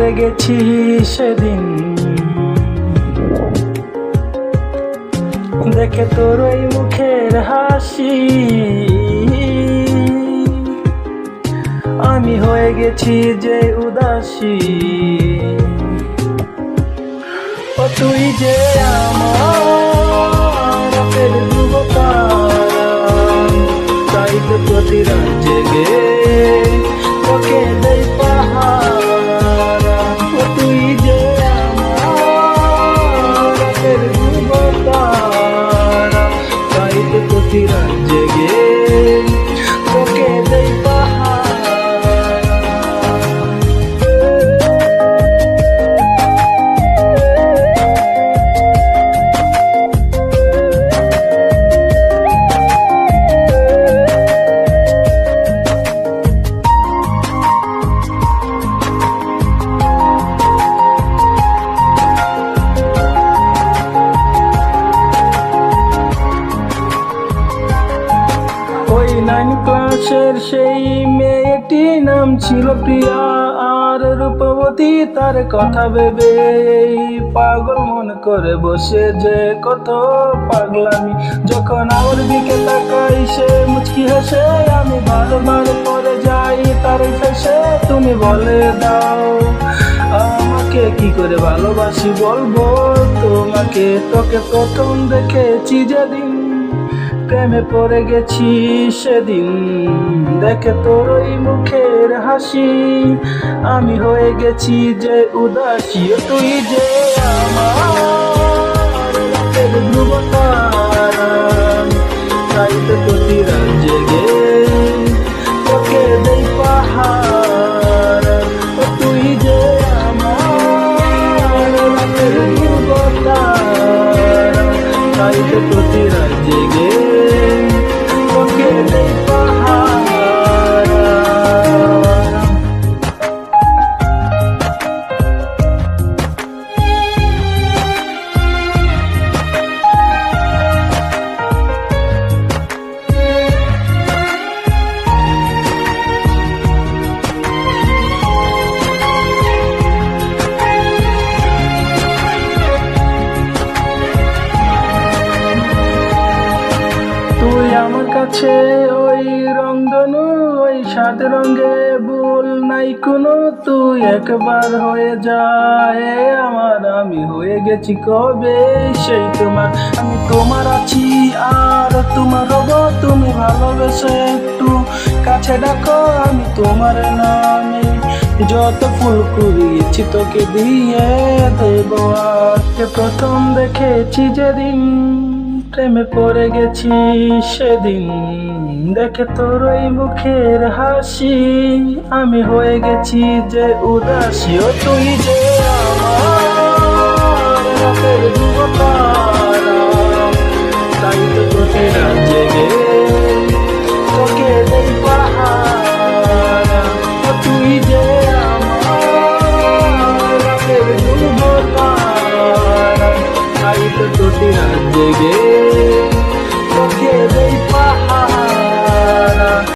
পড়ে গেছি সেদিন, দেখে তোর ওই মুখের হাসি, আমি হয়ে গেছি যে উদাসী। ও তুই যে আমার রাতের যুবতারা, তাই তো প্রতি রাত জেগে তোকে দেই পাহারা। ও তুই যে আমার রাতের যুবতারা, তাই তো প্রতি রাত জেগে তোকে দেই পাহারা। ওই 9 ক্লাসের সেই মেয়েটি নাম ছিল প্রিয়া, আর রূপবতী তার কথা ভেবে পাগল মন করে বসে যে কত পাগলামি। যখন আমার দিকে তাকাই সে মুচকি হাসে, আমি বারবার পড়ে যাই তার ফেসে। তুমি বলে দাও আমাকে কি করে ভালোবাসি, বলবো তোমাকে। তোকে প্রথম দেখেছি যেদিন, প্রেমে পড়ে গেছি সেদিন, দেখে তোর ওই মুখের হাসি, আমি হয়ে গেছি যে উদাসী। তুই যে আমার রাতের ধ্রুবতারা, তাই তো প্রতি রাত জেগে তোকে দেই পাহারা। তুই যে আমার রাতের ধ্রুবতারা, তাই তো প্রতি রাত জেগে তোকে দেই পাহারা। তুই আমার কাছে ওই রংধনু, ওই 7 রঙে ভুল নাই কোনো। তুই একবার হয়ে যায় আমার, আমি হয়ে গেছি কবে সেই তোমার। আমি তোমার আছি আর তোমার হব, তুমি ভালোবেসে একটু কাছে ডাকো। আমি তোমার নামে যত ফুল কুড়িয়েছি তোকে দিয়ে দেব। আজকে প্রথম দেখেছি যেদিন, প্রেমে পড়ে গেছি সেদিন, দেখে তোর ওই মুখের হাসি, আমি হয়ে গেছি যে উদাসী। ও তুই যে আমার রাতের যুবতারা, তাই তো তোকে রাত জেগে তোকে দেই পাহারা। ও তুই যে আমার রাতের যুবতারা, তাই তো তোকে রাত জেগে